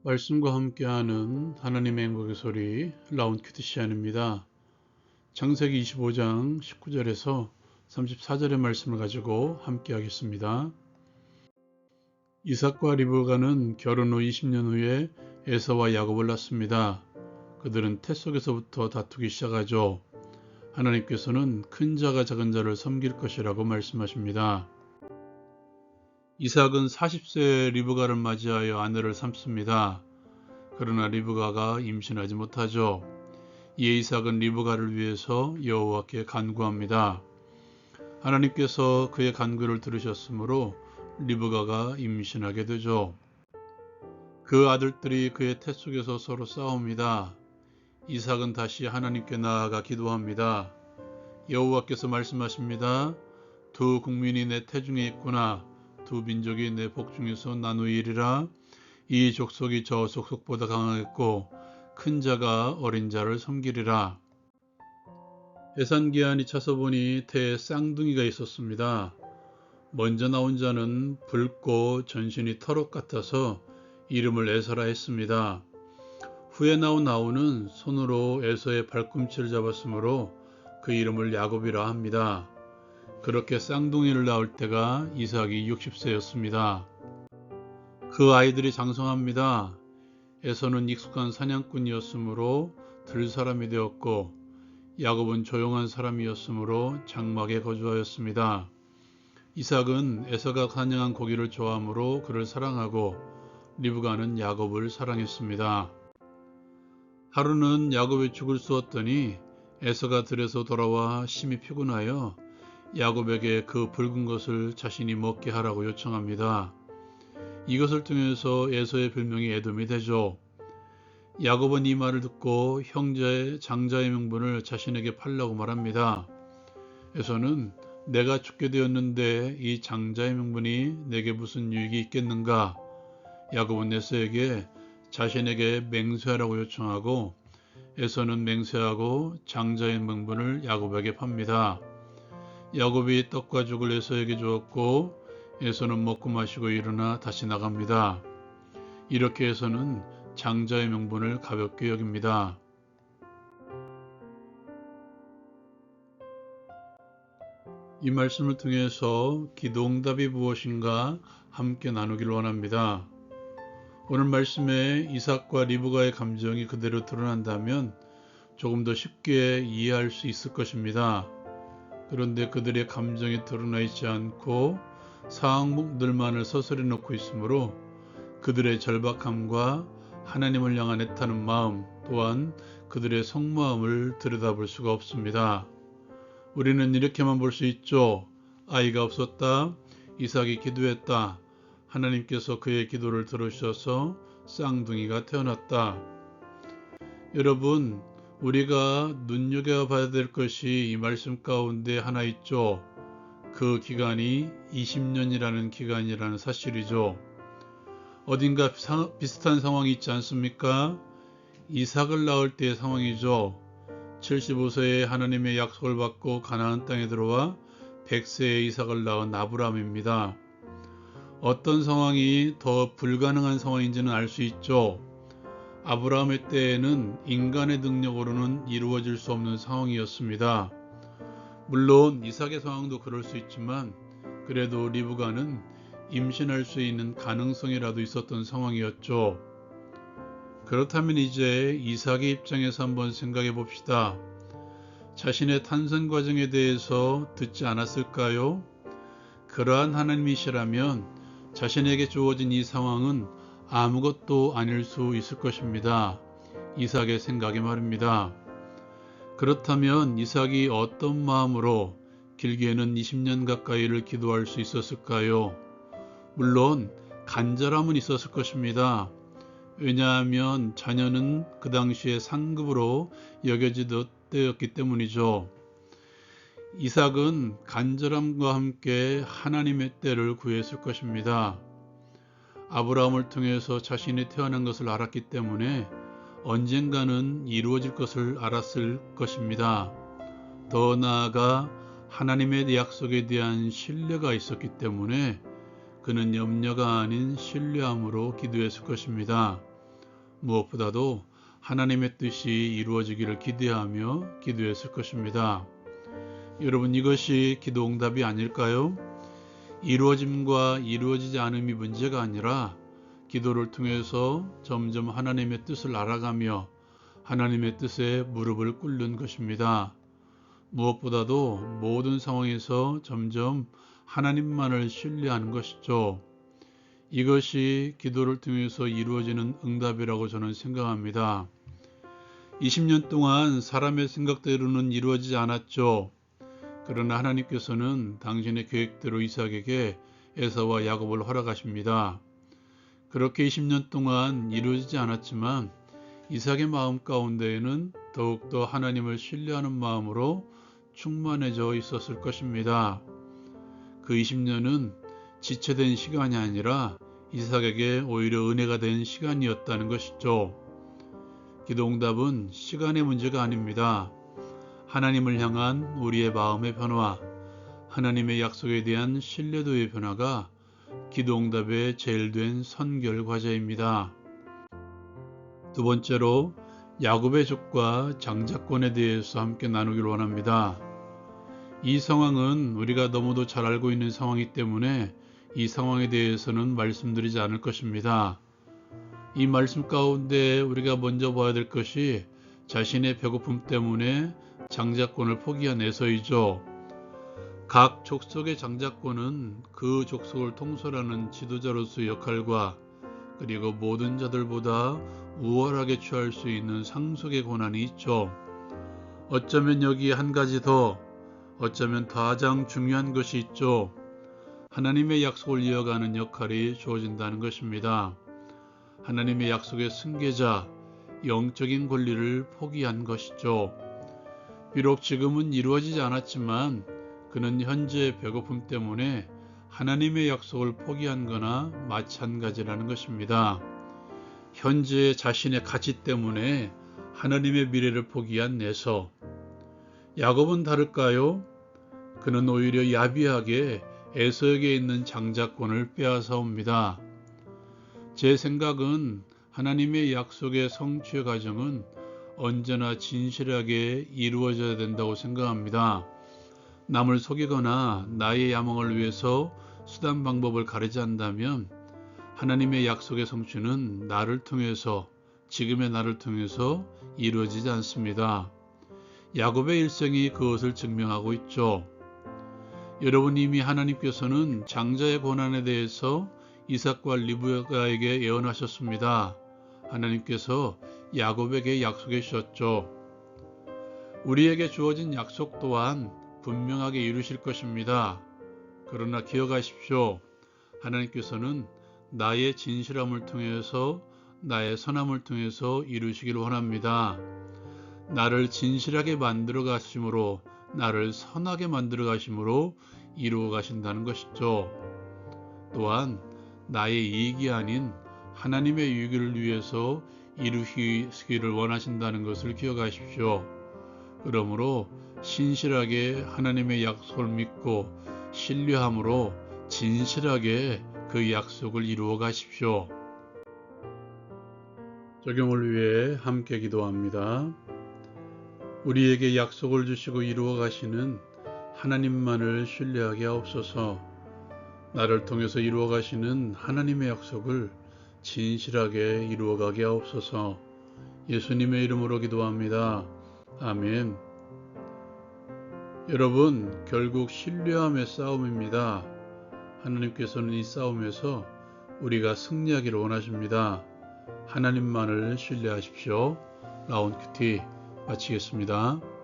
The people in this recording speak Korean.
말씀과 함께하는 하나님의 행복의 소리 라운키드시안입니다. 창세기 25장 19절에서 34절의 말씀을 가지고 함께하겠습니다. 이삭과 리브가는 결혼 후 20년 후에 에서와 야곱을 낳습니다. 그들은 태 속에서부터 다투기 시작하죠. 하나님께서는 큰 자가 작은 자를 섬길 것이라고 말씀하십니다. 이삭은 40세의 리브가를 맞이하여 아내를 삼습니다. 그러나 리브가가 임신하지 못하죠. 이에 이삭은 리브가를 위해서 여호와께 간구합니다. 하나님께서 그의 간구를 들으셨으므로 리브가가 임신하게 되죠. 그 아들들이 그의 태 속에서 서로 싸웁니다. 이삭은 다시 하나님께 나아가 기도합니다. 여호와께서 말씀하십니다. 두 국민이 내 태중에 있구나. 두 민족이 내 복중에서 나누이리라. 이 족속이 저 족속보다 강하겠고 큰 자가 어린 자를 섬기리라. 해산기한이 차서 보니 태에 쌍둥이가 있었습니다. 먼저 나온 자는 붉고 전신이 털옷 같아서 이름을 에서라 했습니다. 후에 나온 아우는 손으로 에서의 발꿈치를 잡았으므로 그 이름을 야곱이라 합니다. 그렇게 쌍둥이를 낳을 때가 이삭이 60세였습니다. 그 아이들이 장성합니다. 에서는 익숙한 사냥꾼이었으므로 들사람이 되었고 야곱은 조용한 사람이었으므로 장막에 거주하였습니다. 이삭은 에서가 사냥한 고기를 좋아하므로 그를 사랑하고 리브가는 야곱을 사랑했습니다. 하루는 야곱이 죽을 쏘았더니 에서가 들에서 돌아와 심히 피곤하여 야곱에게 그 붉은 것을 자신이 먹게 하라고 요청합니다. 이것을 통해서 에서의 별명이 에돔이 되죠. 야곱은 이 말을 듣고 형제의 장자의 명분을 자신에게 팔라고 말합니다. 에서는 내가 죽게 되었는데 이 장자의 명분이 내게 무슨 유익이 있겠는가? 야곱은 에서에게 자신에게 맹세하라고 요청하고 에서는 맹세하고 장자의 명분을 야곱에게 팝니다. 야곱이 떡과 죽을 에서에게 주었고 에서는 먹고 마시고 일어나 다시 나갑니다. 이렇게 에서는 장자의 명분을 가볍게 여깁니다. 이 말씀을 통해서 기도응답이 무엇인가 함께 나누길 원합니다. 오늘 말씀에 이삭과 리브가의 감정이 그대로 드러난다면 조금 더 쉽게 이해할 수 있을 것입니다. 그런데 그들의 감정이 드러나 있지 않고 상황들만을 서술해 놓고 있으므로 그들의 절박함과 하나님을 향한 애타는 마음 또한 그들의 속마음을 들여다볼 수가 없습니다. 우리는 이렇게만 볼 수 있죠. 아이가 없었다. 이삭이 기도했다. 하나님께서 그의 기도를 들으셔서 쌍둥이가 태어났다. 여러분, 우리가 눈여겨봐야 될 것이 이 말씀 가운데 하나 있죠. 그 기간이 20년이라는 기간이라는 사실이죠. 어딘가 비슷한 상황이 있지 않습니까? 이삭을 낳을 때의 상황이죠. 75세에 하나님의 약속을 받고 가나안 땅에 들어와 100세에 이삭을 낳은 아브라함입니다. 어떤 상황이 더 불가능한 상황인지는 알 수 있죠. 아브라함의 때에는 인간의 능력으로는 이루어질 수 없는 상황이었습니다. 물론 이삭의 상황도 그럴 수 있지만 그래도 리브가는 임신할 수 있는 가능성이라도 있었던 상황이었죠. 그렇다면 이제 이삭의 입장에서 한번 생각해 봅시다. 자신의 탄생 과정에 대해서 듣지 않았을까요? 그러한 하나님이시라면 자신에게 주어진 이 상황은 아무것도 아닐 수 있을 것입니다. 이삭의 생각이 말입니다. 그렇다면 이삭이 어떤 마음으로 길게는 20년 가까이를 기도할 수 있었을까요? 물론 간절함은 있었을 것입니다. 왜냐하면 자녀는 그 당시에 상급으로 여겨지던 때였기 때문이죠. 이삭은 간절함과 함께 하나님의 때를 구했을 것입니다. 아브라함을 통해서 자신이 태어난 것을 알았기 때문에 언젠가는 이루어질 것을 알았을 것입니다. 더 나아가 하나님의 약속에 대한 신뢰가 있었기 때문에 그는 염려가 아닌 신뢰함으로 기도했을 것입니다. 무엇보다도 하나님의 뜻이 이루어지기를 기대하며 기도했을 것입니다. 여러분, 이것이 기도 응답이 아닐까요? 이루어짐과 이루어지지 않음이 문제가 아니라 기도를 통해서 점점 하나님의 뜻을 알아가며 하나님의 뜻에 무릎을 꿇는 것입니다. 무엇보다도 모든 상황에서 점점 하나님만을 신뢰하는 것이죠. 이것이 기도를 통해서 이루어지는 응답이라고 저는 생각합니다. 20년 동안 사람의 생각대로는 이루어지지 않았죠. 그러나 하나님께서는 당신의 계획대로 이삭에게 에사와 야곱을 허락하십니다. 그렇게 20년 동안 이루어지지 않았지만 이삭의 마음 가운데에는 더욱더 하나님을 신뢰하는 마음으로 충만해져 있었을 것입니다. 그 20년은 지체된 시간이 아니라 이삭에게 오히려 은혜가 된 시간이었다는 것이죠. 기도 응답은 시간의 문제가 아닙니다. 하나님을 향한 우리의 마음의 변화, 하나님의 약속에 대한 신뢰도의 변화가 기도 응답의 제일 된 선결 과제입니다. 두 번째로 야곱의 족과 장자권에 대해서 함께 나누기를 원합니다. 이 상황은 우리가 너무도 잘 알고 있는 상황이기 때문에 이 상황에 대해서는 말씀드리지 않을 것입니다. 이 말씀 가운데 우리가 먼저 봐야 될 것이 자신의 배고픔 때문에 장자권을 포기한 에서이죠. 각 족속의 장자권은 그 족속을 통솔하는 지도자로서의 역할과 그리고 모든 자들보다 우월하게 취할 수 있는 상속의 권한이 있죠. 어쩌면 여기에 한 가지 더, 어쩌면 가장 중요한 것이 있죠. 하나님의 약속을 이어가는 역할이 주어진다는 것입니다. 하나님의 약속의 승계자, 영적인 권리를 포기한 것이죠. 비록 지금은 이루어지지 않았지만 그는 현재의 배고픔 때문에 하나님의 약속을 포기한 거나 마찬가지라는 것입니다. 현재의 자신의 가치 때문에 하나님의 미래를 포기한 에서. 야곱은 다를까요? 그는 오히려 야비하게 에서에게 있는 장자권을 빼앗아옵니다. 제 생각은 하나님의 약속의 성취의 과정은 언제나 진실하게 이루어져야 된다고 생각합니다. 남을 속이거나 나의 야망을 위해서 수단 방법을 가리지 않는다면 하나님의 약속의 성취는 나를 통해서, 지금의 나를 통해서 이루어지지 않습니다. 야곱의 일생이 그것을 증명하고 있죠. 여러분, 이미 하나님께서는 장자의 권한에 대해서 이삭과 리브가에게 예언하셨습니다. 하나님께서 야곱에게 약속해 주셨죠. 우리에게 주어진 약속 또한 분명하게 이루실 것입니다. 그러나 기억하십시오. 하나님께서는 나의 진실함을 통해서, 나의 선함을 통해서 이루시기를 원합니다. 나를 진실하게 만들어 가심으로, 나를 선하게 만들어 가심으로 이루어 가신다는 것이죠. 또한 나의 이익이 아닌 하나님의 유익을 위해서 이루시기를 원하신다는 것을 기억하십시오. 그러므로 신실하게 하나님의 약속을 믿고 신뢰함으로 진실하게 그 약속을 이루어 가십시오. 적용을 위해 함께 기도합니다. 우리에게 약속을 주시고 이루어 가시는 하나님만을 신뢰하게 하옵소서. 나를 통해서 이루어 가시는 하나님의 약속을 진실하게 이루어 가게 하옵소서. 예수님의 이름으로 기도합니다. 아멘. 여러분, 결국 신뢰함의 싸움입니다. 하나님께서는 이 싸움에서 우리가 승리하기를 원하십니다. 하나님만을 신뢰하십시오. 라운큐티 마치겠습니다.